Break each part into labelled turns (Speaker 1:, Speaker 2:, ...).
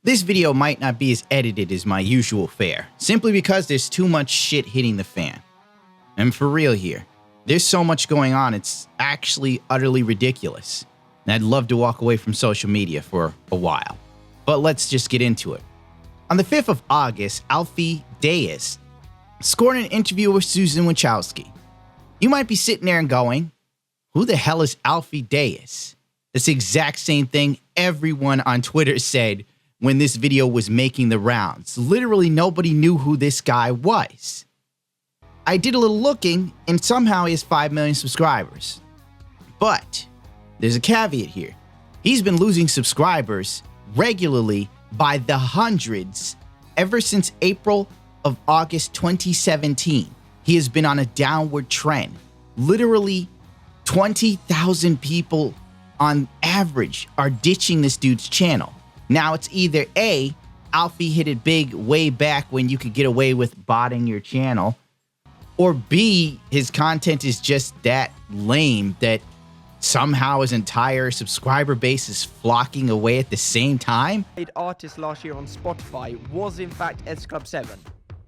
Speaker 1: This video might not be as edited as my usual fare, simply because there's too much shit hitting the fan. And for real here, there's so much going on, it's actually utterly ridiculous. And I'd love to walk away from social media for a while. But let's just get into it. On the 5th of August, Alfie Deyes scored an interview with Susan Wachowski. You might be sitting there and going, who the hell is Alfie Deyes? That's the exact same thing everyone on Twitter said when this video was making the rounds. Literally nobody knew who this guy was. I did a little looking, and somehow he has 5 million subscribers. But there's a caveat here. He's been losing subscribers regularly by the hundreds ever since April of August 2017. He has been on a downward trend. Literally 20,000 people on average are ditching this dude's channel. Now it's either A, Alfie hit it big way back when you could get away with botting your channel, or B, his content is just that lame that somehow his entire subscriber base is flocking away at the same time.
Speaker 2: Artist last year on Spotify was in fact S Club 7.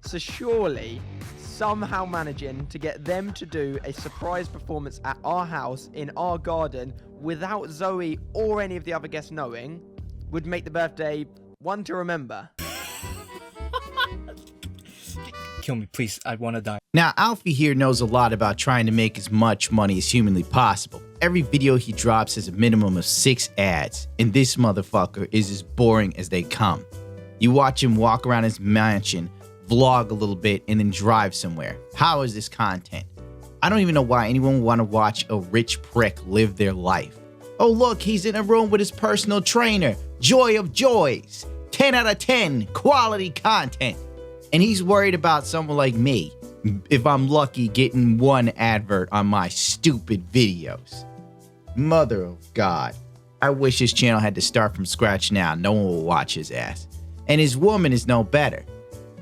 Speaker 2: So surely, somehow managing to get them to do a surprise performance at our house in our garden without Zoe or any of the other guests knowing would make the birthday one to remember.
Speaker 3: Kill me, please. I want to die.
Speaker 1: Now, Alfie here knows a lot about trying to make as much money as humanly possible. Every video he drops has a minimum of 6 ads, and this motherfucker is as boring as they come. You watch him walk around his mansion, vlog a little bit, and then drive somewhere. How is this content? I don't even know why anyone would want to watch a rich prick live their life. Oh look, he's in a room with his personal trainer. Joy of joys. 10 out of 10 quality content. And he's worried about someone like me, if I'm lucky, getting one advert on my stupid videos. Mother of God. I wish his channel had to start from scratch now. No one will watch his ass. And his woman is no better.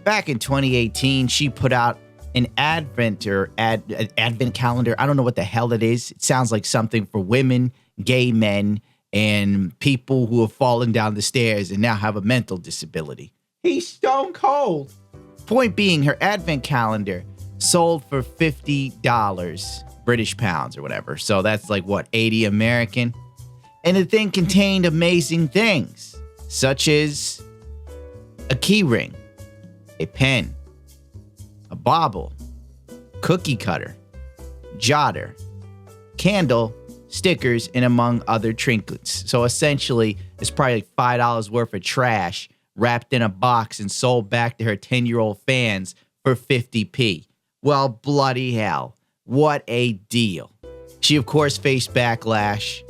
Speaker 1: Back in 2018, she put out an advent calendar. I don't know what the hell it is. It sounds like something for women, gay men, and people who have fallen down the stairs and now have a mental disability. He's stone cold. Point being, her advent calendar sold for $50 British pounds or whatever. So that's like, what, 80 American? And the thing contained amazing things, such as a key ring, a pen, a bauble, cookie cutter, jotter, candle, stickers, and among other trinkets. So essentially, it's probably like $5 worth of trash wrapped in a box and sold back to her 10-year-old fans for 50p. Well, bloody hell. What a deal. She, of course, faced backlash.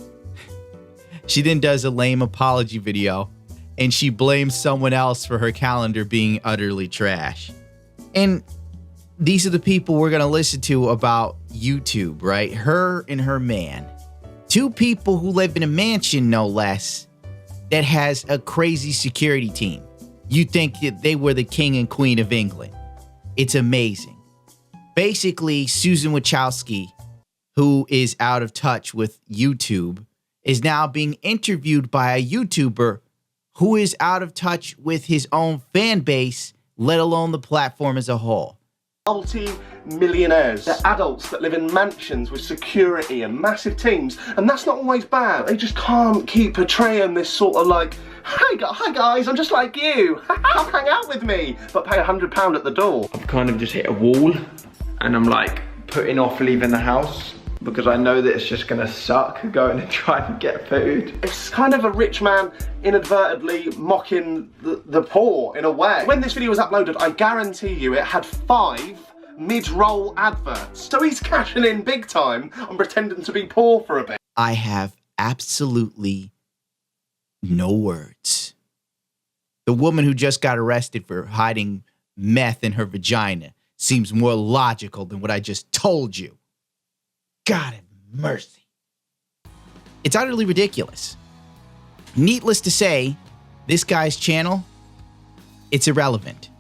Speaker 1: She then does a lame apology video, and she blames someone else for her calendar being utterly trash. And these are the people we're going to listen to about YouTube, right? Her and her man. 2 people who live in a mansion, no less, that has a crazy security team. You'd think that they were the king and queen of England. It's amazing. Basically, Susan Wachowski, who is out of touch with YouTube, is now being interviewed by a YouTuber who is out of touch with his own fan base, let alone the platform as a whole.
Speaker 4: Multi-millionaires. They're adults that live in mansions with security and massive teams, and that's not always bad. They just can't keep portraying this sort of like, hi guys, I'm just like you, come hang out with me, but pay £100 at the door.
Speaker 5: I've kind of just hit a wall, and I'm like putting off leaving the house because I know that it's just gonna suck going and trying to get food.
Speaker 4: It's kind of a rich man inadvertently mocking the poor in a way. When this video was uploaded, I guarantee you it had 5 mid-roll adverts. So he's cashing in big time on pretending to be poor for a bit.
Speaker 1: I have absolutely no words. The woman who just got arrested for hiding meth in her vagina seems more logical than what I just told you. God have mercy. It's utterly ridiculous. Needless to say, this guy's channel, it's irrelevant.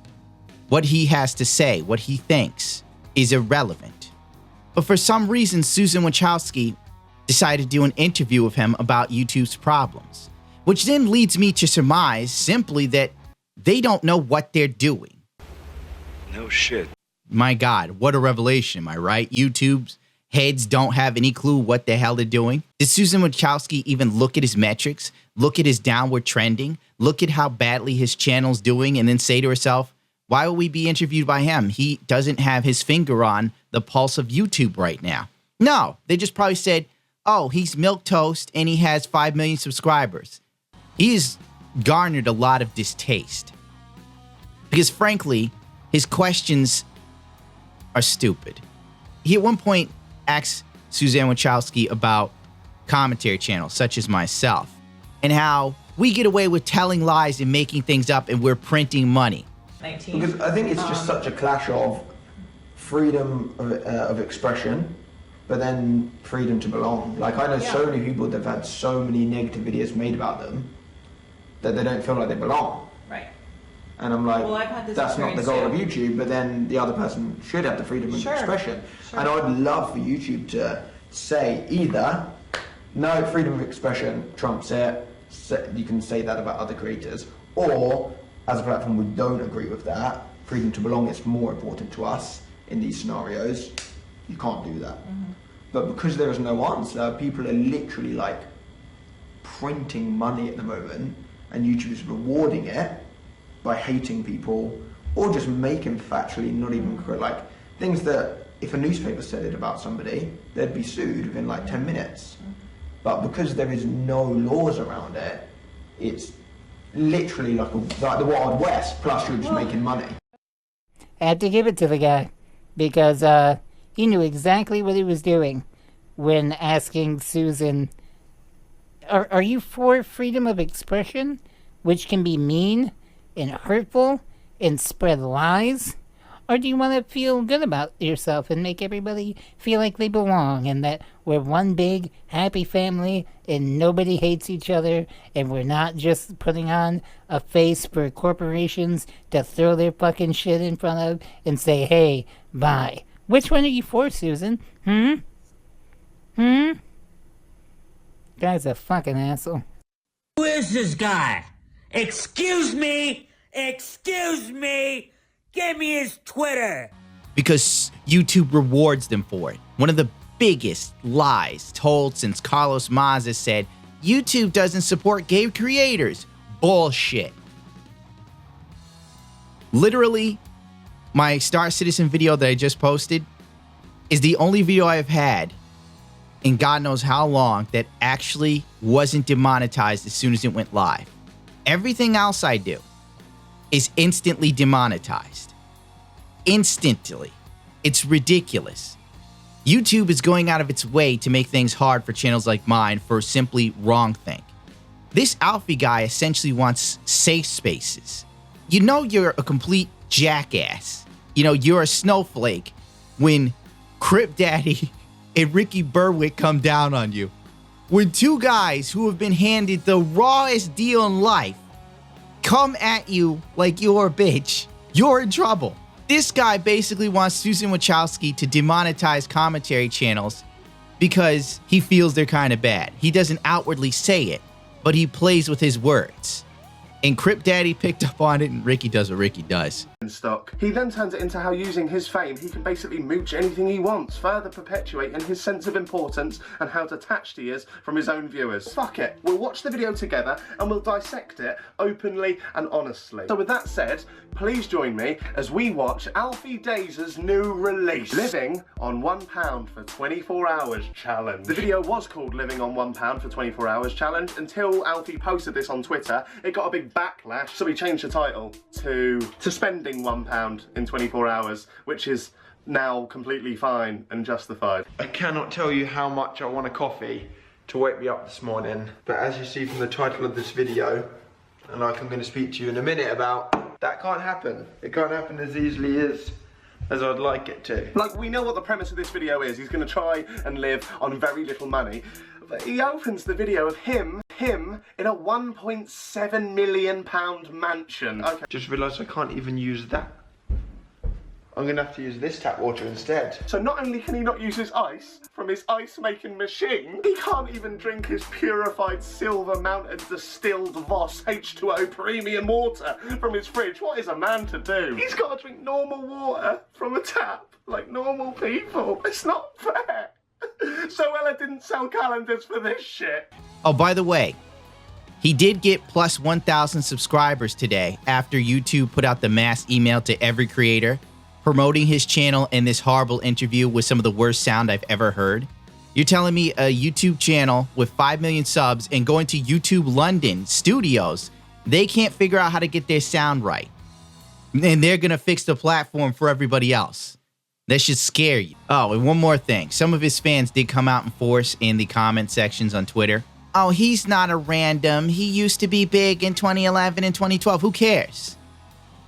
Speaker 1: What he has to say, what he thinks, is irrelevant. But for some reason, Susan Wachowski decided to do an interview with him about YouTube's problems, Which then leads me to surmise simply that they don't know what they're doing.
Speaker 6: No shit.
Speaker 1: My God, what a revelation, am I right? YouTube's heads don't have any clue what the hell they're doing. Did Susan Wojcicki even look at his metrics, look at his downward trending, look at how badly his channel's doing, and then say to herself, why would we be interviewed by him? He doesn't have his finger on the pulse of YouTube right now. No, they just probably said, oh, he's milquetoast and he has 5 million subscribers. He's garnered a lot of distaste. Because frankly, his questions are stupid. He at one point asked Suzanne Wojcicki about commentary channels such as myself and how we get away with telling lies and making things up and we're printing money.
Speaker 5: Because I think it's just such a clash of freedom of expression, but then freedom to belong. Like, I know so many people that have had so many negative videos made about them that they don't feel like they belong.
Speaker 7: Right.
Speaker 5: And I'm like,
Speaker 7: Well, I've had this
Speaker 5: that's not the goal of
Speaker 7: experience
Speaker 5: YouTube, but then the other person should have the freedom of expression.
Speaker 7: Sure.
Speaker 5: And I'd love for YouTube to say either, no, freedom of expression trumps it, you can say that about other creators, or as a platform we don't agree with that, freedom to belong is more important to us in these scenarios, you can't do that. But because there is no answer, people are literally like printing money at the moment, and YouTube is rewarding it by hating people or just making factually not even correct, like things that if a newspaper said it about somebody, they'd be sued within like 10 minutes. But because there is no laws around it, it's literally like the Wild West, plus you're just making money.
Speaker 8: I have to give it to the guy, because he knew exactly what he was doing when asking Susan, are you for freedom of expression, which can be mean and hurtful and spread lies? Or do you want to feel good about yourself and make everybody feel like they belong and that we're one big happy family and nobody hates each other and we're not just putting on a face for corporations to throw their fucking shit in front of and say, hey, bye? Which one are you for, Susan? Guy's a fucking asshole.
Speaker 9: Who is this guy? Excuse me? Excuse me? Give me his Twitter.
Speaker 1: Because YouTube rewards them for it. One of the biggest lies told since Carlos Maza said YouTube doesn't support gay creators. Bullshit. Literally, my Star Citizen video that I just posted is the only video I've had in God knows how long that actually wasn't demonetized as soon as it went live. Everything else I do is instantly demonetized. Instantly. It's ridiculous. YouTube is going out of its way to make things hard for channels like mine for simply wrong thing. This Alfie guy essentially wants safe spaces. You know you're a complete jackass. You know you're a snowflake when Crip Daddy and Ricky Berwick come down on you. When two guys who have been handed the rawest deal in life come at you like you're a bitch, you're in trouble. This guy basically wants Susan Wojcicki to demonetize commentary channels because he feels they're kind of bad. He doesn't outwardly say it, but he plays with his words. And Crip Daddy picked up on it, and Ricky does what Ricky does.
Speaker 4: Stock. He then turns it into how using his fame he can basically mooch anything he wants, further perpetuating his sense of importance and how detached he is from his own viewers. Fuck it, we'll watch the video together and we'll dissect it openly and honestly. So with that said, please join me as we watch Alfie Deyes' new release, Living on £1 for 24 Hours Challenge. The video was called Living on £1 for 24 Hours Challenge until Alfie posted this on Twitter. It got a big backlash, so we changed the title to Spending £1 in 24 hours, which is now completely fine and justified.
Speaker 5: I cannot tell you how much I want a coffee to wake me up this morning, but as you see from the title of this video, and like I'm going to speak to you in a minute about, that can't happen. It can't happen as easily as I'd like it to.
Speaker 4: Like, we know what the premise of this video is. He's going to try and live on very little money. But he opens the video of him in a £1.7 million mansion. Okay.
Speaker 5: Just realised I can't even use that. I'm going to have to use this tap water instead.
Speaker 4: So not only can he not use his ice from his ice-making machine, he can't even drink his purified silver-mounted distilled Voss H2O premium water from his fridge. What is a man to do? He's got to drink normal water from a tap like normal people. It's not fair. So Ella didn't sell calendars for this shit.
Speaker 1: Oh, by the way, he did get plus 1,000 subscribers today after YouTube put out the mass email to every creator promoting his channel and this horrible interview with some of the worst sound I've ever heard. You're telling me a YouTube channel with 5 million subs and going to YouTube London studios, they can't figure out how to get their sound right. And they're going to fix the platform for everybody else. That should scare you. Oh, and one more thing. Some of his fans did come out in force in the comment sections on Twitter. Oh, he's not a random. He used to be big in 2011 and 2012. Who cares?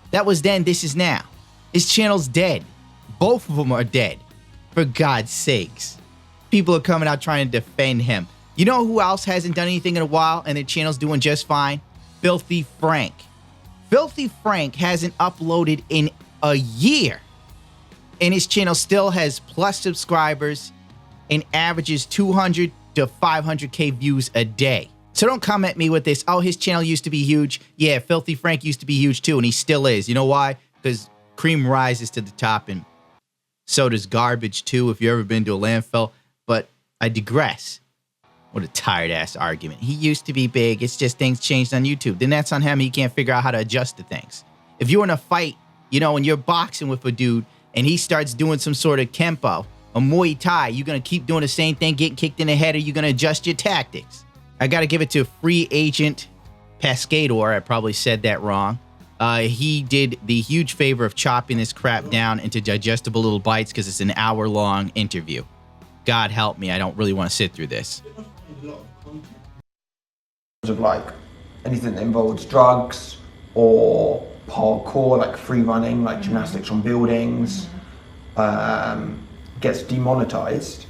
Speaker 1: That was then, this is now. His channel's dead. Both of them are dead. For God's sakes. People are coming out trying to defend him. You know who else hasn't done anything in a while and their channel's doing just fine? Filthy Frank. Filthy Frank hasn't uploaded in a year. And his channel still has plus subscribers and averages 200 to 500k views a day. So don't come at me with this, oh, his channel used to be huge. Yeah, Filthy Frank used to be huge too, and he still is. You know why? Because cream rises to the top, and so does garbage too, if you've ever been to a landfill. But I digress. What a tired-ass argument. He used to be big, it's just things changed on YouTube. Then that's on him, he can't figure out how to adjust to things. If you're in a fight, you know, and you're boxing with a dude, and he starts doing some sort of Kempo, a Muay Thai, you gonna keep doing the same thing, getting kicked in the head, or you gonna adjust your tactics? I gotta give it to Free Agent Pescador, I probably said that wrong. He did the huge favor of chopping this crap down into digestible little bites because it's an hour-long interview. God help me, I don't really want to sit through this.
Speaker 5: Of like anything that involves drugs or parkour, like free running, like gymnastics on buildings, gets demonetized.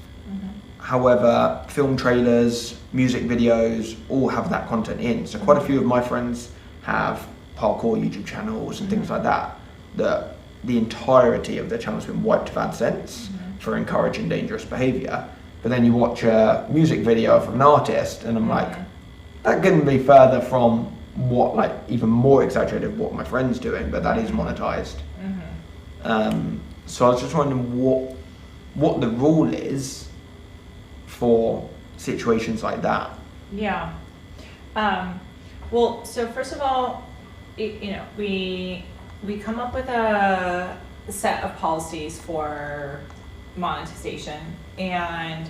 Speaker 5: However, film trailers, music videos all have that content in. So quite a few of my friends have parkour YouTube channels and things like that, that the entirety of their channel has been wiped of AdSense for encouraging dangerous behavior. But then you watch a music video from an artist and I'm like, that couldn't be further from what, like, even more exaggerated what my friend's doing, but that is monetized. So I was just wondering what the rule is for situations like that.
Speaker 7: Yeah. Well, so first of all, you know, we come up with a set of policies for monetization, and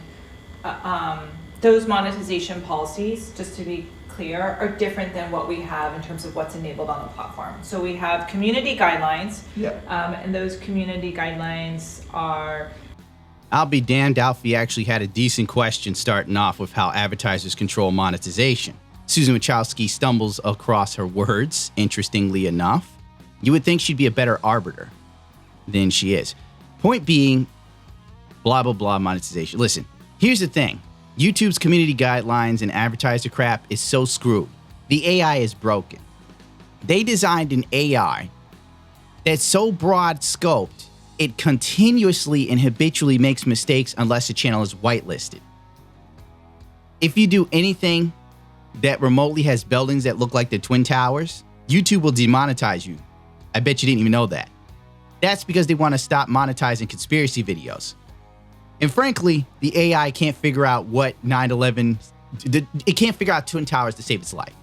Speaker 7: those monetization policies, just to be clear, are different than what we have in terms of what's enabled on the platform. So we have community guidelines, and those community guidelines are...
Speaker 1: I'll be damned, Alfie actually had a decent question starting off with how advertisers control monetization. Susan Wachowski stumbles across her words, interestingly enough. You would think she'd be a better arbiter than she is. Point being, blah, blah, blah, monetization. Listen, here's the thing. YouTube's community guidelines and advertiser crap is so screwed. The AI is broken. They designed an AI that's so broad scoped, it continuously and habitually makes mistakes unless the channel is whitelisted. If you do anything that remotely has buildings that look like the Twin Towers, YouTube will demonetize you. I bet you didn't even know that. That's because they want to stop monetizing conspiracy videos. And frankly, the AI can't figure out what 9/11, it can't figure out Twin Towers to save its life.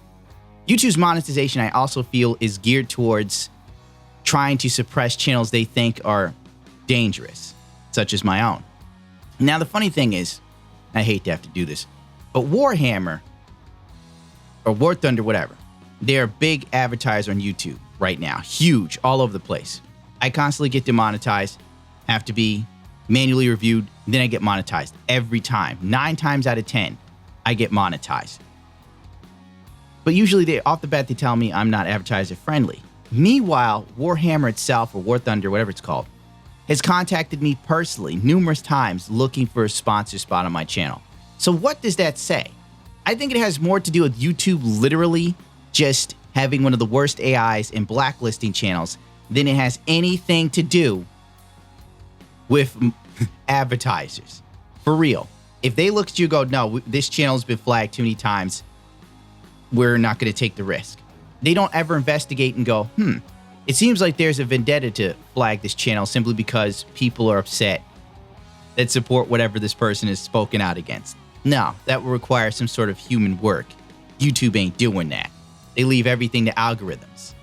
Speaker 1: YouTube's monetization, I also feel, is geared towards trying to suppress channels they think are dangerous, such as my own. Now, the funny thing is, I hate to have to do this, but Warhammer, or War Thunder, whatever, they're a big advertiser on YouTube right now. Huge, all over the place. I constantly get demonetized, have to be manually reviewed, then I get monetized every time. 9 times out of 10, I get monetized. But usually, off the bat, they tell me I'm not advertiser friendly. Meanwhile, Warhammer itself, or War Thunder, whatever it's called, has contacted me personally numerous times looking for a sponsor spot on my channel. So what does that say? I think it has more to do with YouTube literally just having one of the worst AIs and blacklisting channels than it has anything to do with advertisers. For real. If they look at you and go, no, this channel's been flagged too many times, we're not going to take the risk. They don't ever investigate and go, it seems like there's a vendetta to flag this channel simply because people are upset that support whatever this person has spoken out against. No, that will require some sort of human work. YouTube ain't doing that. They leave everything to algorithms.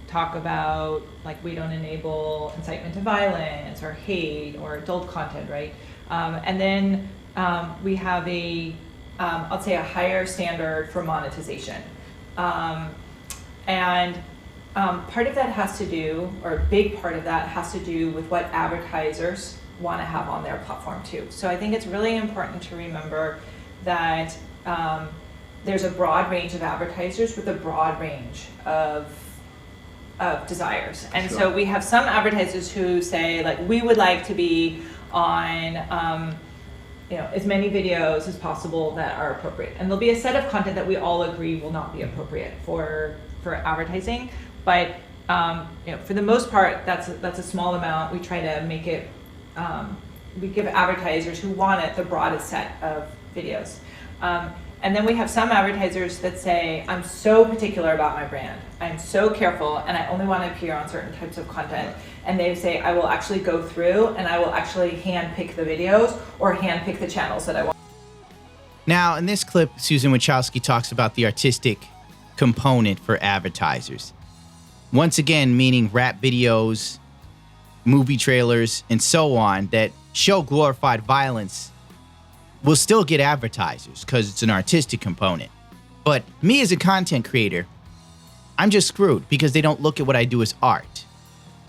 Speaker 7: Talk about, like, we don't enable incitement to violence or hate or adult content, right? And then we have I'll say a higher standard for monetization. And part of that has to do, or a big part of that has to do with what advertisers want to have on their platform too. So I think it's really important to remember that there's a broad range of advertisers with a broad range of desires. And
Speaker 5: Sure.
Speaker 7: so we have some advertisers who say, like, we would like to be on as many videos as possible that are appropriate. And there'll be a set of content that we all agree will not be appropriate for advertising. But for the most part, that's a small amount. We try to make it, we give advertisers who want it the broadest set of videos. And then we have some advertisers that say, I'm so particular about my brand. I'm so careful, and I only want to appear on certain types of content. And they say, I will actually go through and I will actually hand pick the videos or hand pick the channels that I want.
Speaker 1: Now, in this clip, Susan Wachowski talks about the artistic component for advertisers. Once again, meaning rap videos, movie trailers, and so on that show glorified violence will still get advertisers because it's an artistic component. But me as a content creator, I'm just screwed because they don't look at what I do as art.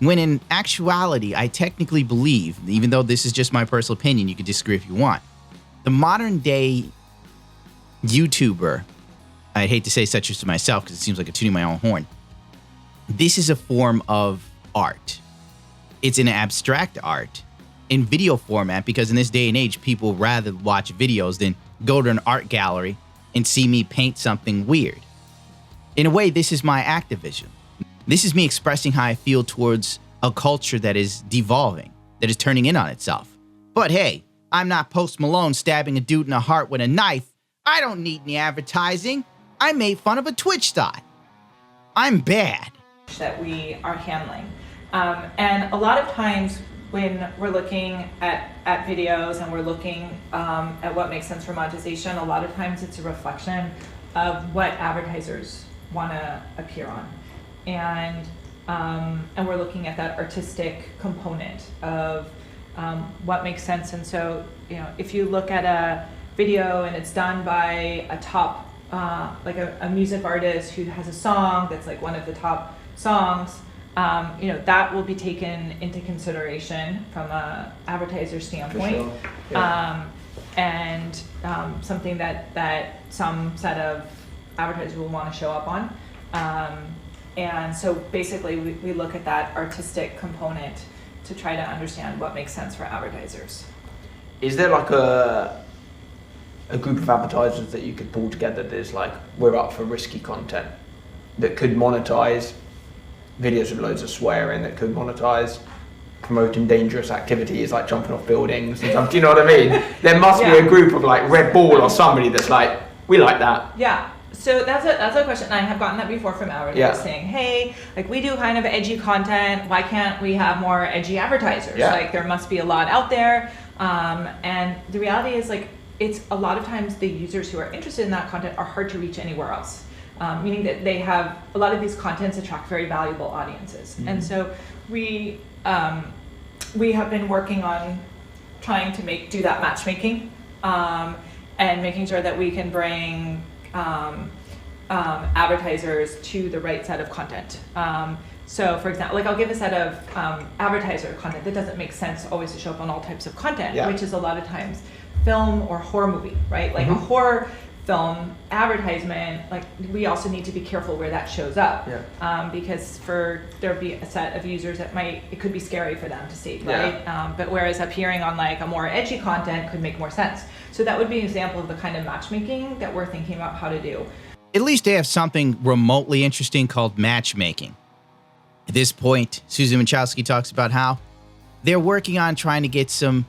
Speaker 1: When in actuality, I technically believe, even though this is just my personal opinion, you can disagree if you want, the modern day YouTuber, I hate to say such as to myself because it seems like I'm tooting my own horn, this is a form of art. It's an abstract art in video format because in this day and age, people rather watch videos than go to an art gallery and see me paint something weird. In a way, this is my activism. This is me expressing how I feel towards a culture that is devolving, that is turning in on itself. But hey, I'm not Post Malone stabbing a dude in the heart with a knife. I don't need any advertising. I made fun of a Twitch thought. I'm bad.
Speaker 7: That we are handling. And a lot of times when we're looking at videos and we're looking at what makes sense for monetization, a lot of times it's a reflection of what advertisers want to appear on. And we're looking at that artistic component of what makes sense. And so, if you look at a video and it's done by a top, like a music artist who has a song that's like one of the top songs, that will be taken into consideration from a advertiser standpoint.
Speaker 5: For sure. Yeah.
Speaker 7: And something that some set of advertisers will want to show up on. And so basically we look at that artistic component to try to understand what makes sense for advertisers.
Speaker 5: Is there like a group of advertisers that you could pull together that's like, we're up for risky content that could monetize videos with loads of swearing, that could monetize promoting dangerous activities like jumping off buildings and stuff? Do you know what I mean? There must be a group of like Red Bull or somebody that's like, we like that.
Speaker 7: Yeah. So that's a question, and I have gotten that before from advertisers saying, hey, like, we do kind of edgy content, why can't we have more edgy advertisers? Like, there must be a lot out there. And the reality is, like, it's a lot of times the users who are interested in that content are hard to reach anywhere else. Meaning that they have, a lot of these contents attract very valuable audiences. Mm-hmm. And so we have been working on trying to do that matchmaking and making sure that we can bring advertisers to the right set of content. So for example, like, I'll give a set of advertiser content that doesn't make sense always to show up on all types of content, which is a lot of times film or horror movie, right? Like a horror film advertisement, like, we also need to be careful where that shows up, because there'll be a set of users that it could be scary for them to see, right? But whereas appearing on like a more edgy content could make more sense. So that would be an example of the kind of matchmaking that we're thinking about how to do.
Speaker 1: At least they have something remotely interesting called matchmaking. At this point, Susan Wachowski talks about how they're working on trying to get some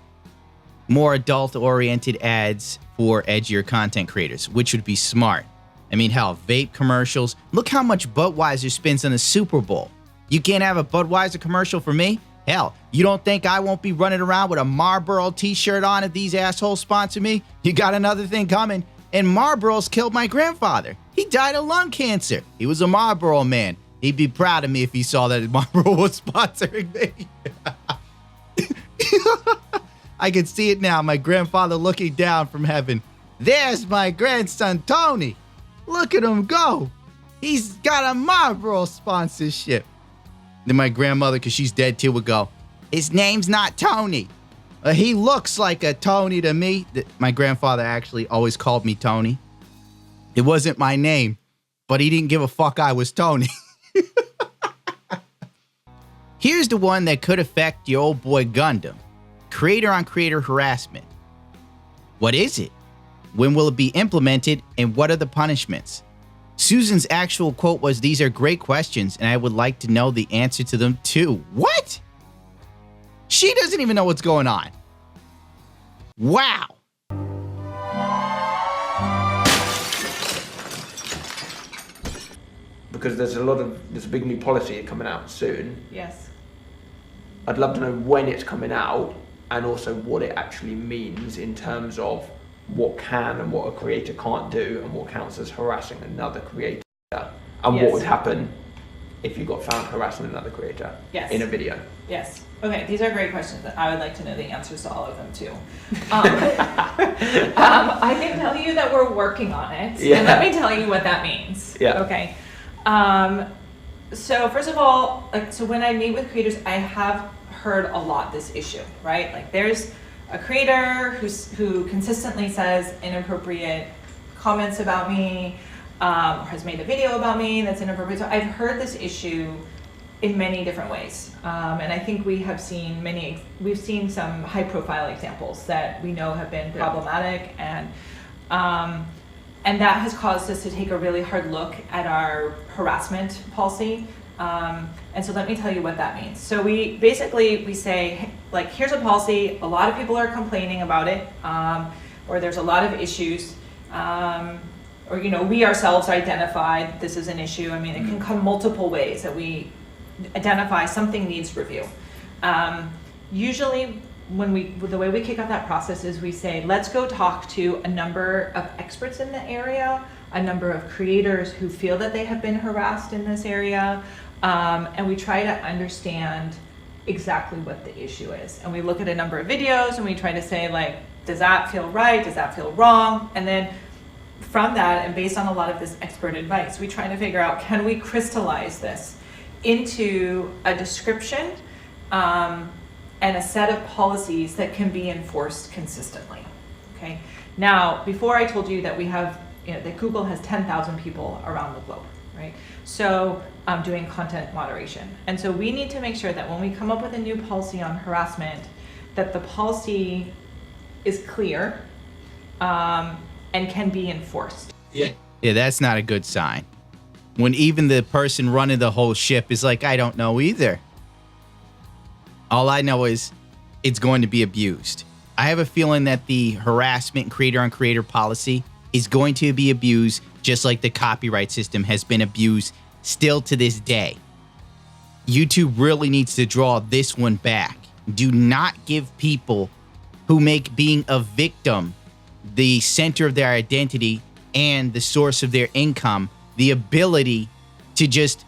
Speaker 1: more adult-oriented ads for edgier content creators, which would be smart. I mean, hell, vape commercials. Look how much Budweiser spends on the Super Bowl. You can't have a Budweiser commercial for me? Hell, you don't think I won't be running around with a Marlboro t-shirt on if these assholes sponsor me? You got another thing coming. And Marlboro's killed my grandfather. He died of lung cancer. He was a Marlboro man. He'd be proud of me if he saw that Marlboro was sponsoring me. I can see it now, my grandfather looking down from heaven. There's my grandson, Tony. Look at him go. He's got a Marlboro sponsorship. Then my grandmother, because she's dead too, would go, his name's not Tony. He looks like a Tony to me. My grandfather actually always called me Tony. It wasn't my name, but he didn't give a fuck I was Tony. Here's the one that could affect your old boy Gundam. Creator-on-creator harassment. What is it? When will it be implemented, and what are the punishments? Susan's actual quote was, "These are great questions, and I would like to know the answer to them too." What? She doesn't even know what's going on. Wow.
Speaker 5: Because there's a big new policy coming out soon.
Speaker 7: Yes.
Speaker 5: I'd love to know when it's coming out and also what it actually means in terms of what can and what a creator can't do and what counts as harassing another creator and what would happen if you got found harassing another creator in a video.
Speaker 7: Yes. Okay, these are great questions. I would like to know the answers to all of them too. I can tell you that we're working on it.
Speaker 5: Yeah.
Speaker 7: And let me tell you what that means.
Speaker 5: Yeah.
Speaker 7: Okay. So first of all, so when I meet with creators, I have heard a lot this issue, right? Like there's a creator who consistently says inappropriate comments about me, or has made a video about me that's inappropriate. So I've heard this issue in many different ways, and I think we've seen some high-profile examples that we know have been problematic, and that has caused us to take a really hard look at our harassment policy. And so let me tell you what that means. So we say, like, here's a policy, a lot of people are complaining about it, or there's a lot of issues, or, you know, we ourselves identified this as an issue. I mean, it can come multiple ways that we identify something needs review. Usually the way we kick off that process is we say, let's go talk to a number of experts in the area, a number of creators who feel that they have been harassed in this area, and we try to understand exactly what the issue is. And we look at a number of videos and we try to say, like, does that feel right? Does that feel wrong? And then from that, and based on a lot of this expert advice, we try to figure out, can we crystallize this into a description and a set of policies that can be enforced consistently, okay? Now, before I told you that we have, that Google has 10,000 people around the globe, right? So doing content moderation. And so we need to make sure that when we come up with a new policy on harassment, that the policy is clear and can be enforced.
Speaker 1: Yeah, that's not a good sign. When even the person running the whole ship is like, I don't know either. All I know is it's going to be abused. I have a feeling that the harassment creator-on-creator policy is going to be abused just like the copyright system has been abused still to this day. YouTube really needs to draw this one back. Do not give people who make being a victim the center of their identity and the source of their income the ability to just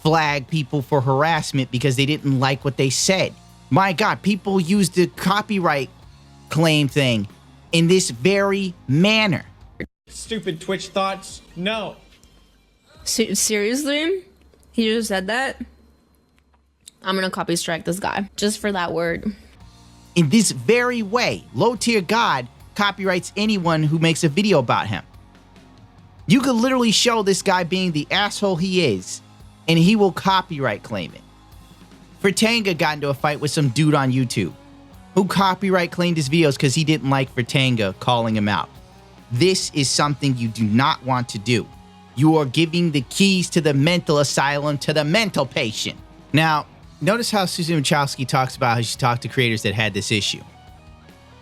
Speaker 1: flag people for harassment because they didn't like what they said. My God, people use the copyright claim thing in this very manner.
Speaker 10: Stupid Twitch thoughts? No.
Speaker 11: Seriously? He just said that? I'm gonna copy strike this guy just for that word.
Speaker 1: In this very way, low tier God copyrights anyone who makes a video about him. You could literally show this guy being the asshole he is, and he will copyright claim it. Fertanga got into a fight with some dude on YouTube who copyright claimed his videos because he didn't like Fertanga calling him out. This is something you do not want to do. You are giving the keys to the mental asylum to the mental patient. Now, notice how Susan Wachowski talks about how she talked to creators that had this issue.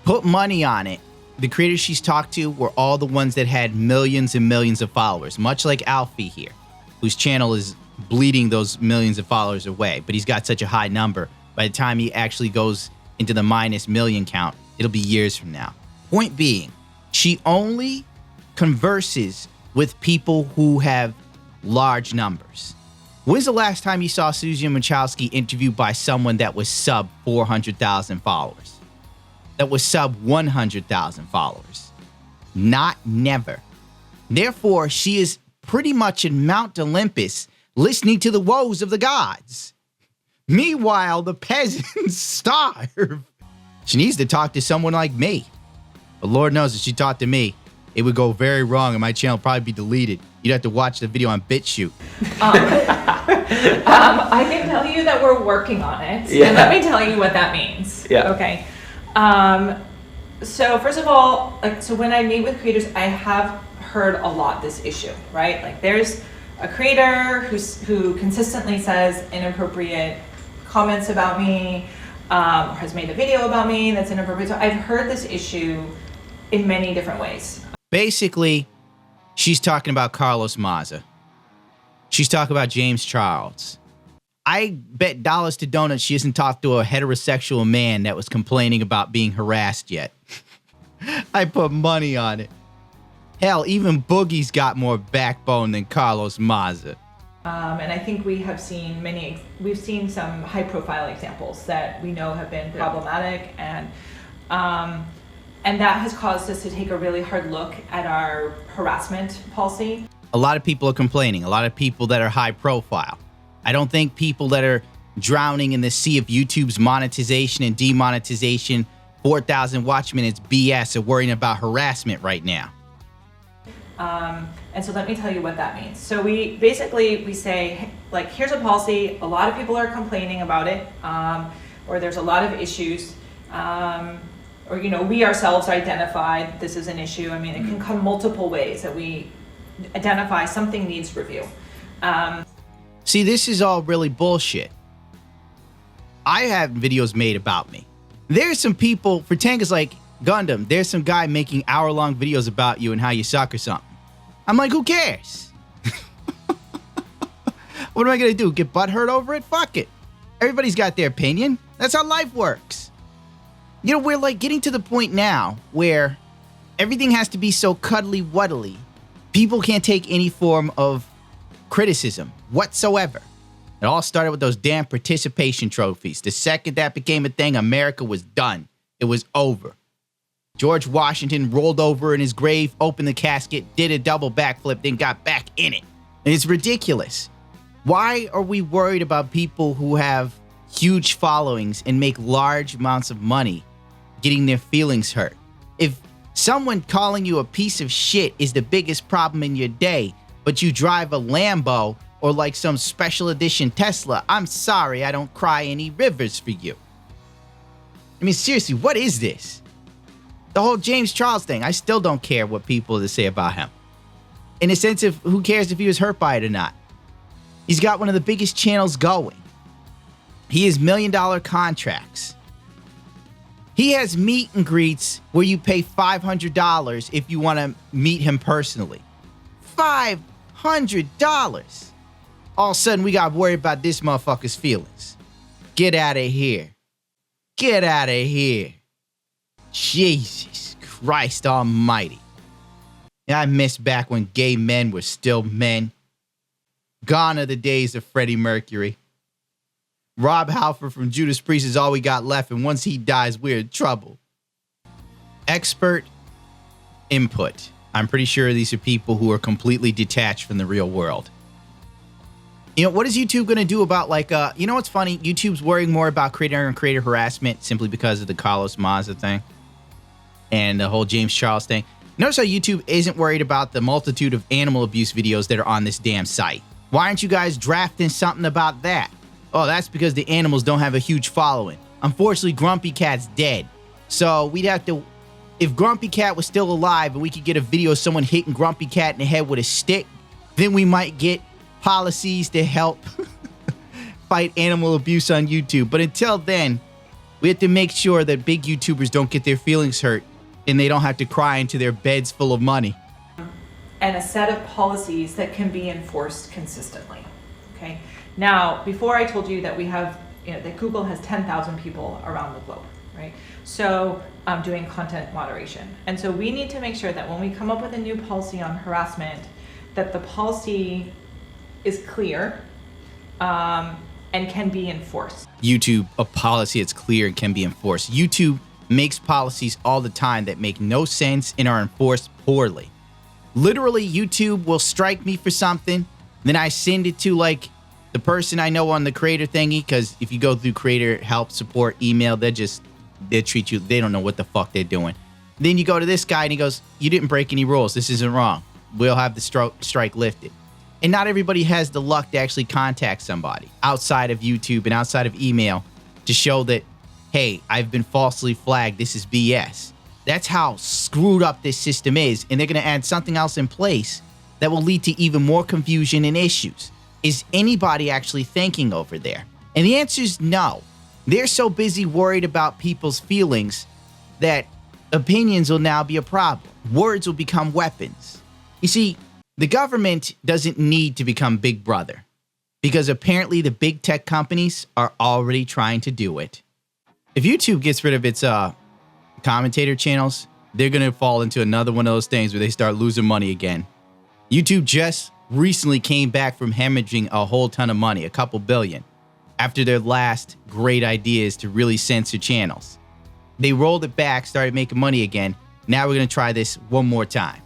Speaker 1: Put money on it. The creators she's talked to were all the ones that had millions and millions of followers, much like Alfie here, whose channel is bleeding those millions of followers away, but he's got such a high number. By the time he actually goes into the minus million count, it'll be years from now. Point being, she only converses with people who have large numbers. When's the last time you saw Susan Wachowski interviewed by someone that was sub 400,000 followers? That was sub 100,000 followers? Not never. Therefore, she is pretty much in Mount Olympus listening to the woes of the gods. Meanwhile, the peasants starve. She needs to talk to someone like me. But Lord knows if she talked to me, it would go very wrong and my channel would probably be deleted. You'd have to watch the video on BitChute.
Speaker 7: I can tell you that we're working on it.
Speaker 12: Yeah.
Speaker 7: And let me tell you what that means.
Speaker 12: Yeah.
Speaker 7: Okay. So first of all, so when I meet with creators, I have heard a lot this issue, right? Like there's a creator who consistently says inappropriate comments about me, or has made a video about me that's inappropriate. So I've heard this issue in many different ways.
Speaker 1: Basically, she's talking about Carlos Maza. She's talking about James Charles. I bet dollars to donuts she hasn't talked to a heterosexual man that was complaining about being harassed yet. I put money on it. Hell, even Boogie's got more backbone than Carlos Maza.
Speaker 7: And I think we have seen we've seen some high profile examples that we know have been problematic, and that has caused us to take a really hard look at our harassment policy.
Speaker 1: A lot of people are complaining, a lot of people that are high profile. I don't think people that are drowning in the sea of YouTube's monetization and demonetization, 4,000 watch minutes BS are worrying about harassment right now.
Speaker 7: And so let me tell you what that means. So we say, like, here's a policy, a lot of people are complaining about it, or there's a lot of issues, or, you know, we ourselves identified this is an issue. I mean, it can come multiple ways that we identify something needs review.
Speaker 1: See, this is all really bullshit. I have videos made about me. There's some people, for Tank is like, Gundam, there's some guy making hour-long videos about you and how you suck or something. I'm like, who cares? What am I gonna do? Get butthurt over it? Fuck it. Everybody's got their opinion. That's how life works. You know, we're like getting to the point now where everything has to be so cuddly-wuddly. People can't take any form of criticism whatsoever. It all started with those damn participation trophies. The second that became a thing, America was done. It was over. George Washington rolled over in his grave, opened the casket, did a double backflip, then got back in it. And it's ridiculous. Why are we worried about people who have huge followings and make large amounts of money getting their feelings hurt? If someone calling you a piece of shit is the biggest problem in your day, but you drive a Lambo or like some special edition Tesla, I'm sorry, I don't cry any rivers for you. I mean, seriously, what is this? The whole James Charles thing, I still don't care what people have to say about him. In a sense of who cares if he was hurt by it or not. He's got one of the biggest channels going. He has $1 million contracts. He has meet and greets where you pay $500 if you want to meet him personally. $500. All of a sudden, we got worried about this motherfucker's feelings. Get out of here. Get out of here. Jesus Christ almighty. Yeah, I miss back when gay men were still men. Gone are the days of Freddie Mercury. Rob Halford from Judas Priest is all we got left, and once he dies, we're in trouble. Expert input. I'm pretty sure these are people who are completely detached from the real world. You know, what is YouTube going to do about, like, you know what's funny? YouTube's worrying more about creator and creator harassment simply because of the Carlos Maza thing and the whole James Charles thing. Notice how YouTube isn't worried about the multitude of animal abuse videos that are on this damn site. Why aren't you guys drafting something about that? Oh, that's because the animals don't have a huge following. Unfortunately, Grumpy Cat's dead. So we'd have to, if Grumpy Cat was still alive and we could get a video of someone hitting Grumpy Cat in the head with a stick, then we might get policies to help fight animal abuse on YouTube. But until then, we have to make sure that big YouTubers don't get their feelings hurt and they don't have to cry into their beds full of money.
Speaker 7: And a set of policies that can be enforced consistently. Okay. Now, before I told you that we have, that Google has 10,000 people around the globe, right? So doing content moderation. And so we need to make sure that when we come up with a new policy on harassment, that the policy is clear and can be enforced.
Speaker 1: YouTube, a policy that's clear and can be enforced. YouTube makes policies all the time that make no sense and are enforced poorly. Literally, YouTube will strike me for something, then I send it to like the person I know on the creator thingy, because if you go through creator help support email, they'll treat you, they don't know what the fuck they're doing. Then you go to this guy and he goes, you didn't break any rules, this isn't wrong. We'll have the strike lifted. And not everybody has the luck to actually contact somebody outside of YouTube and outside of email to show that, hey, I've been falsely flagged, this is BS. That's how screwed up this system is, and they're gonna add something else in place that will lead to even more confusion and issues. Is anybody actually thinking over there? And the answer is no. They're so busy worried about people's feelings that opinions will now be a problem. Words will become weapons. You see, the government doesn't need to become Big Brother because apparently the big tech companies are already trying to do it. If YouTube gets rid of its commentator channels, they're going to fall into another one of those things where they start losing money again. YouTube just recently came back from hemorrhaging a whole ton of money, a couple billion, after their last great ideas to really censor channels. They rolled it back, started making money again. Now we're going to try this one more time.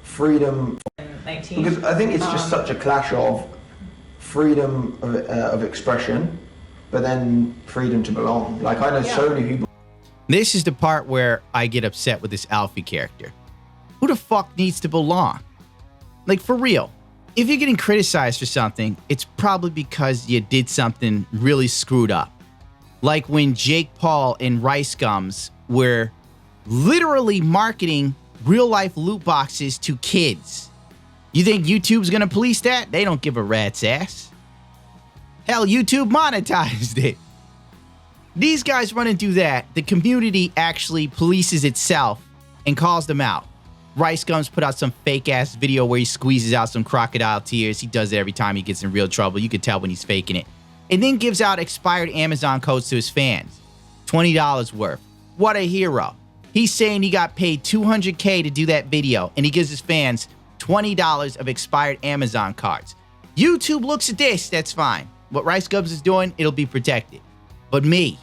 Speaker 5: Freedom, because I think it's just such a clash of freedom of expression, but then freedom to belong. Like, I know so many people.
Speaker 1: This is the part where I get upset with this Alfie character. Who the fuck needs to belong? Like, for real, if you're getting criticized for something, it's probably because you did something really screwed up. Like when Jake Paul and Rice Gums were literally marketing real-life loot boxes to kids. You think YouTube's gonna police that? They don't give a rat's ass. Hell, YouTube monetized it. These guys run and do that. The community actually polices itself and calls them out. Rice Gums put out some fake-ass video where he squeezes out some crocodile tears. He does it every time he gets in real trouble. You can tell when he's faking it. And then gives out expired Amazon codes to his fans. $20 worth. What a hero. He's saying he got paid $200K to do that video, and he gives his fans $20 of expired Amazon cards. YouTube looks at this, that's fine. What Rice Gums is doing, it'll be protected. But me,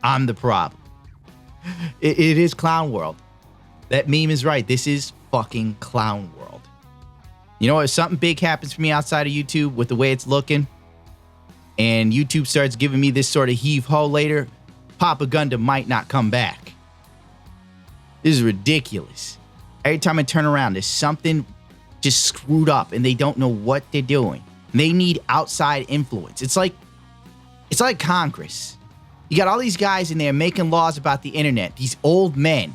Speaker 1: I'm the problem. It is clown world. That meme is right. This is fucking clown world. You know, if something big happens for me outside of YouTube with the way it's looking, and YouTube starts giving me this sort of heave-ho later, Papa Gundam might not come back. This is ridiculous. Every time I turn around, there's something just screwed up and they don't know what they're doing. They need outside influence. It's like Congress. You got all these guys in there making laws about the internet. These old men,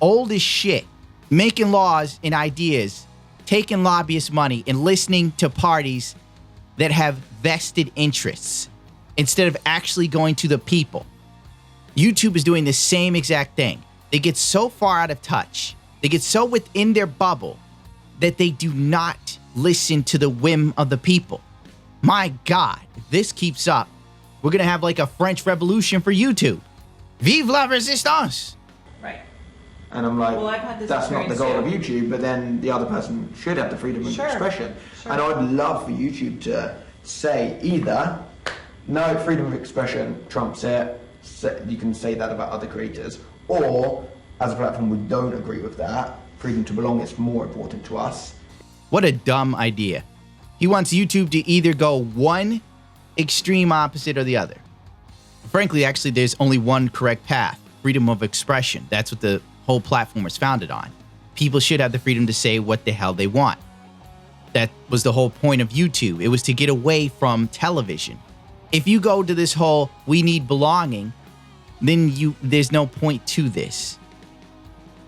Speaker 1: old as shit, making laws and ideas, taking lobbyist money and listening to parties that have vested interests instead of actually going to the people. YouTube is doing the same exact thing. They get so far out of touch, they get so within their bubble that they do not listen to the whim of the people. My God, if this keeps up, we're gonna have like a French Revolution for YouTube. Vive la resistance!
Speaker 7: Right.
Speaker 5: And I'm like,
Speaker 7: well, I've had this
Speaker 5: that's not the goal of YouTube, but then the other person should have the freedom of expression. Sure. And I'd love for YouTube to say either, no, freedom of expression trumps it, you can say that about other creators, or as a platform we don't agree with that, freedom to belong is more important to us.
Speaker 1: What a dumb idea. He wants YouTube to either go one extreme opposite or the other. Frankly, actually, there's only one correct path, freedom of expression. That's what the whole platform was founded on. People should have the freedom to say what the hell they want. That was the whole point of YouTube. It was to get away from television. If you go to this whole, we need belonging, then there's no point to this.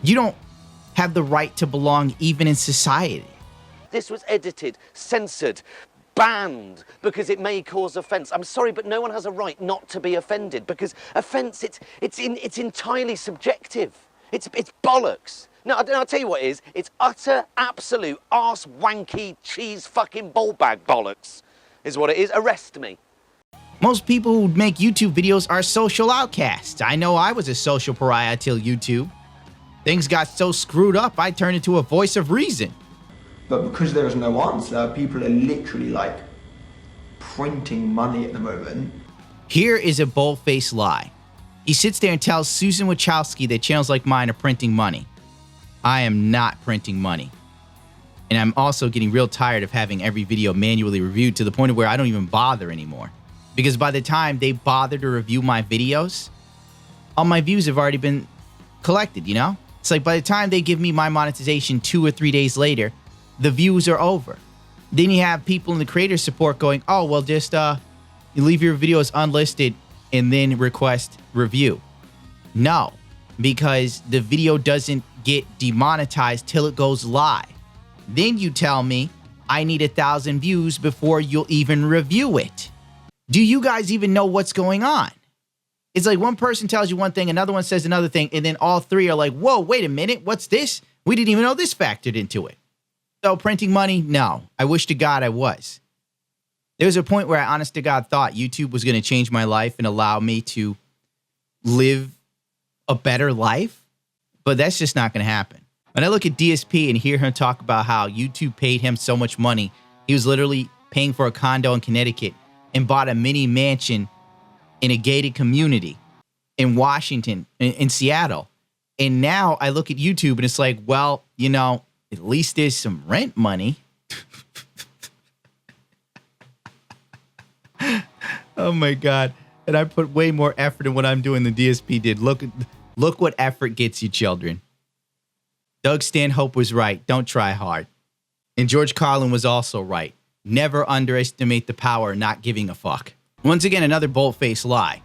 Speaker 1: You don't have the right to belong even in society.
Speaker 12: This was edited, censored, banned because it may cause offence. I'm sorry, but no one has a right not to be offended, because offence, it's entirely subjective. It's bollocks. No, I'll tell you what it is. It's utter, absolute, arse wanky, cheese fucking ball bag bollocks is what it is. Arrest me.
Speaker 1: Most people who make YouTube videos are social outcasts. I know I was a social pariah till YouTube. Things got so screwed up, I turned into a voice of reason.
Speaker 5: But because there is no answer, people are literally like printing money at the moment.
Speaker 1: Here is a bold-faced lie. He sits there and tells Susan Wachowski that channels like mine are printing money. I am not printing money. And I'm also getting real tired of having every video manually reviewed to the point of where I don't even bother anymore. Because by the time they bother to review my videos, all my views have already been collected, you know? It's like by the time they give me my monetization 2 or 3 days later, the views are over. Then you have people in the creator support going, oh, well, just you leave your videos unlisted and then request review. No, because the video doesn't get demonetized till it goes live. Then you tell me I need 1,000 views before you'll even review it. Do you guys even know what's going on? It's like one person tells you one thing, another one says another thing, and then all three are like, whoa, wait a minute, what's this? We didn't even know this factored into it. So printing money? No. I wish to God I was. There was a point where I honest to God thought YouTube was going to change my life and allow me to live a better life, but that's just not going to happen. When I look at DSP and hear him talk about how YouTube paid him so much money, he was literally paying for a condo in Connecticut and bought a mini mansion in a gated community in Washington, in Seattle. And now I look at YouTube and it's like, well, you know, at least there's some rent money. Oh my God. And I put way more effort in what I'm doing than DSP did. Look what effort gets you, children. Doug Stanhope was right. Don't try hard. And George Carlin was also right. Never underestimate the power of not giving a fuck. Once again, another bold-faced lie.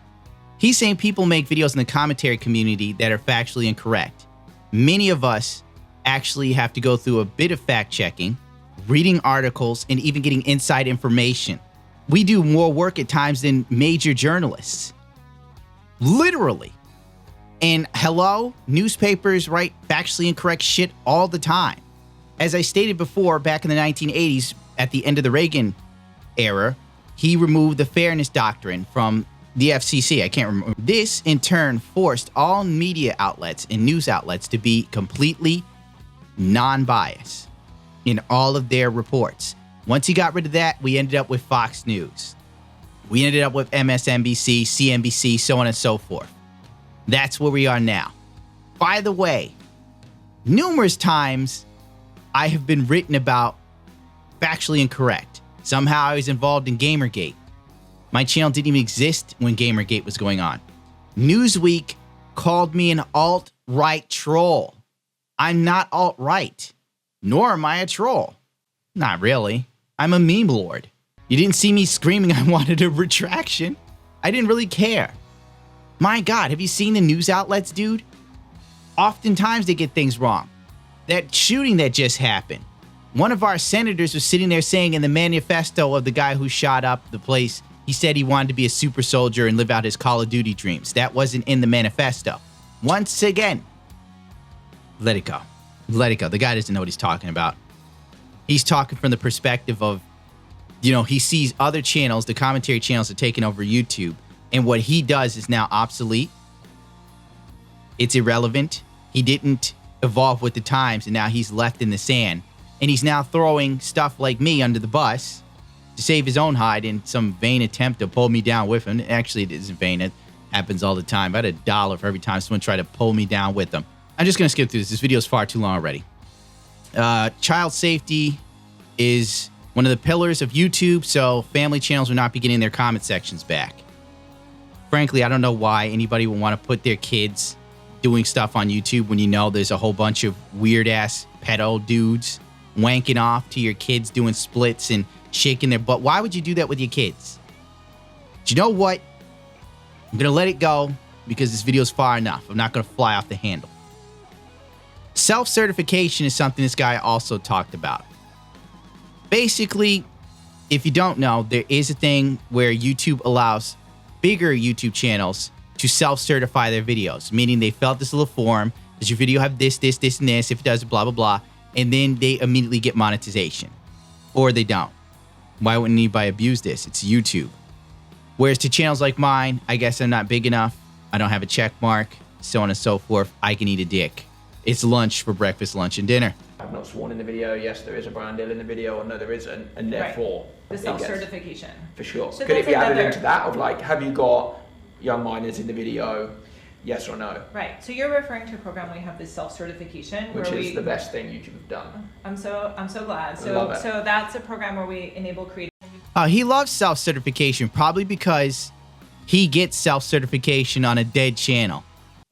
Speaker 1: He's saying people make videos in the commentary community that are factually incorrect. Many of us actually have to go through a bit of fact-checking, reading articles, and even getting inside information. We do more work at times than major journalists. Literally. And hello, newspapers write factually incorrect shit all the time. As I stated before, back in the 1980s, at the end of the Reagan era, he removed the fairness doctrine from the FCC. I can't remember. This, in turn, forced all media outlets and news outlets to be completely non-biased in all of their reports. Once he got rid of that, we ended up with Fox News. We ended up with MSNBC, CNBC, so on and so forth. That's where we are now. By the way, numerous times I have been written about factually incorrect. Somehow I was involved in Gamergate. My channel didn't even exist when Gamergate was going on. Newsweek called me an alt-right troll. I'm not alt-right, nor am I a troll. Not really. I'm a meme lord. You didn't see me screaming I wanted a retraction. I didn't really care. My God, have you seen the news outlets, dude? Oftentimes they get things wrong. That shooting that just happened. One of our senators was sitting there saying in the manifesto of the guy who shot up the place, he said he wanted to be a super soldier and live out his Call of Duty dreams. That wasn't in the manifesto. Once again, let it go. Let it go. The guy doesn't know what he's talking about. He's talking from the perspective of, you know, he sees other channels, the commentary channels are taking over YouTube, and what he does is now obsolete. It's irrelevant. He didn't evolve with the times, and now he's left in the sand. And he's now throwing stuff like me under the bus to save his own hide in some vain attempt to pull me down with him. Actually, it isn't vain. It happens all the time. I had $1 for every time someone tried to pull me down with them. I'm just going to skip through this. This video is far too long already. Child safety is one of the pillars of YouTube, so family channels will not be getting their comment sections back. Frankly, I don't know why anybody would want to put their kids doing stuff on YouTube when you know there's a whole bunch of weird-ass pedo dudes wanking off to your kids doing splits and shaking their butt. Why would you do that with your kids? But you know what? I'm going to let it go because this video is far enough. I'm not going to fly off the handle. Self-certification is something this guy also talked about. Basically, if you don't know, there is a thing where YouTube allows bigger YouTube channels to self-certify their videos, meaning they fill out this little form. Does your video have this, this, this, and this? If it does, blah, blah, blah. And then they immediately get monetization. Or they don't. Why wouldn't anybody abuse this? It's YouTube. Whereas to channels like mine, I guess I'm not big enough. I don't have a check mark, so on and so forth. I can eat a dick. It's lunch for breakfast, lunch, and dinner.
Speaker 5: I've not sworn in the video, yes, there is a brand deal in the video, or no, there isn't, and therefore...
Speaker 7: The self-certification.
Speaker 5: For sure.
Speaker 7: So
Speaker 5: Could it
Speaker 7: that's
Speaker 5: be added
Speaker 7: another-
Speaker 5: into that, of like, have you got young minors in the video, yes or no?
Speaker 7: Right. So you're referring to a program where we have this self-certification,
Speaker 5: Which
Speaker 7: where
Speaker 5: is the best thing YouTube have done.
Speaker 7: I'm so glad.
Speaker 5: I love it.
Speaker 7: So that's a program where we enable creators.
Speaker 1: He loves self-certification, probably because he gets self-certification on a dead channel.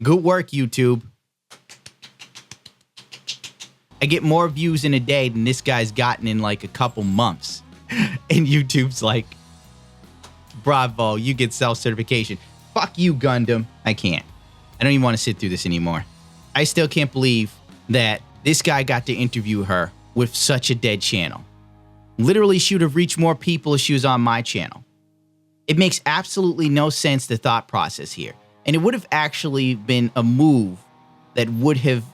Speaker 1: Good work, YouTube. I get more views in a day than this guy's gotten in like a couple months. And YouTube's like, bravo, you get self-certification. Fuck you, Gundam. I can't. I don't even want to sit through this anymore. I still can't believe that this guy got to interview her with such a dead channel. Literally, she would have reached more people if she was on my channel. It makes absolutely no sense, the thought process here. And it would have actually been a move that would have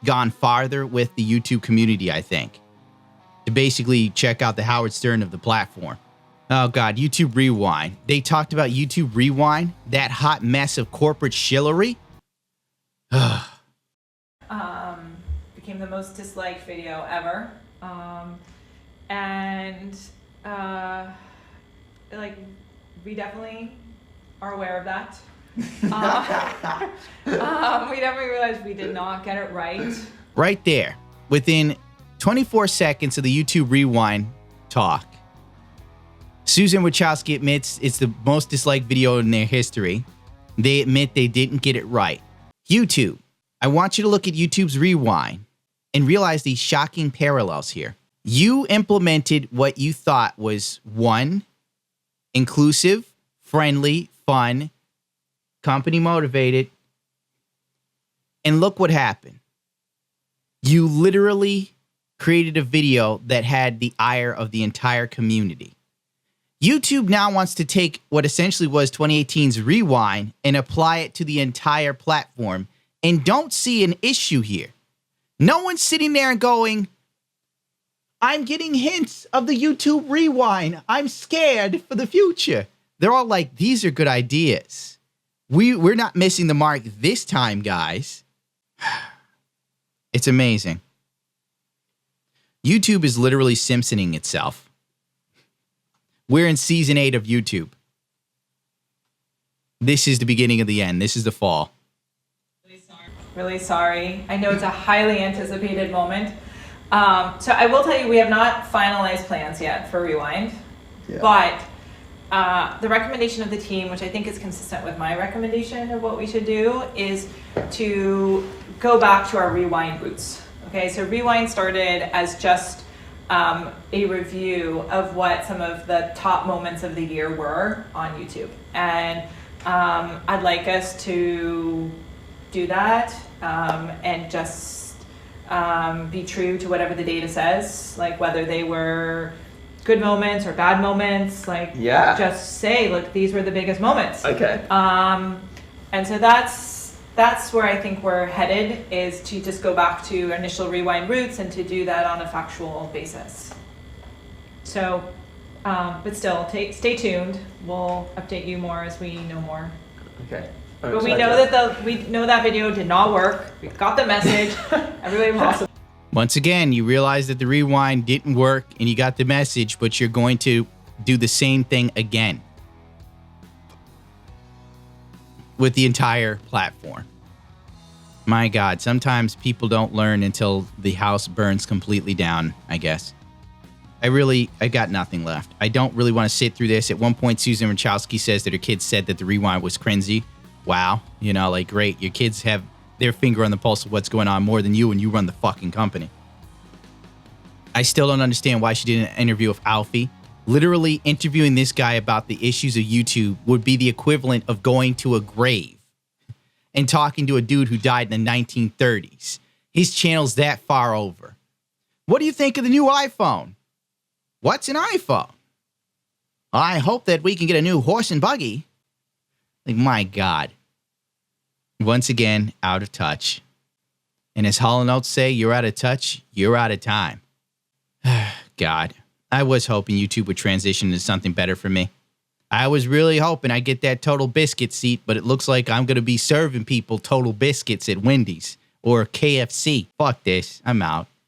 Speaker 1: gone farther with the YouTube community, I think. To basically check out the Howard Stern of the platform. Oh God, YouTube Rewind. They talked about YouTube Rewind, that hot mess of corporate shillery.
Speaker 7: Became the most disliked video ever. Like, we definitely are aware of that. We definitely realized we did not get it right.
Speaker 1: Right there, within 24 seconds of the YouTube Rewind talk, Susan Wachowski admits it's the most disliked video in their history. They admit they didn't get it right. YouTube, I want you to look at YouTube's Rewind and realize these shocking parallels here. You implemented what you thought was, one, inclusive, friendly, fun, company motivated, and look what happened. You literally created a video that had the ire of the entire community. YouTube now wants to take what essentially was 2018's Rewind and apply it to the entire platform, and don't see an issue here. No one's sitting there and going, I'm getting hints of the YouTube Rewind. I'm scared for the future. They're all like, these are good ideas. We're not missing the mark this time, guys. It's amazing. YouTube is literally Simpsoning itself. We're in season 8 of YouTube. This is the beginning of the end. This is the fall.
Speaker 7: Really sorry. I know it's a highly anticipated moment. So I will tell you, we have not finalized plans yet for Rewind. Yeah. But the recommendation of the team, which I think is consistent with my recommendation of what we should do, is to go back to our Rewind roots. Okay, so Rewind started as just a review of what some of the top moments of the year were on YouTube. And I'd like us to do that and just be true to whatever the data says, like whether they were good moments or bad moments, like just say, look, these were the biggest moments.
Speaker 5: Okay.
Speaker 7: And so that's where I think we're headed, is to just go back to initial Rewind roots and to do that on a factual basis. So, but still, stay tuned. We'll update you more as we know more.
Speaker 5: Okay.
Speaker 7: But we know that video did not work. We got the message. Everybody was awesome.
Speaker 1: Once again, you realize that the Rewind didn't work and you got the message, but you're going to do the same thing again with the entire platform. My God, sometimes people don't learn until the house burns completely down, I guess. I got nothing left. I don't really want to sit through this. At one point, Susan Wachowski says that her kids said that the Rewind was cringy. Wow. You know, like, great. Your kids have their finger on the pulse of what's going on more than you, and you run the fucking company. I still don't understand why she did an interview with Alfie. Literally interviewing this guy about the issues of YouTube would be the equivalent of going to a grave and talking to a dude who died in the 1930s. His channel's that far over. What do you think of the new iPhone? What's an iPhone? I hope that we can get a new horse and buggy. Like, my God. Once again, out of touch. And as Hall & Oates say, you're out of touch, you're out of time. God, I was hoping YouTube would transition into something better for me. I was really hoping I'd get that Total Biscuit seat, but it looks like I'm going to be serving people Total Biscuits at Wendy's or KFC. Fuck this, I'm out.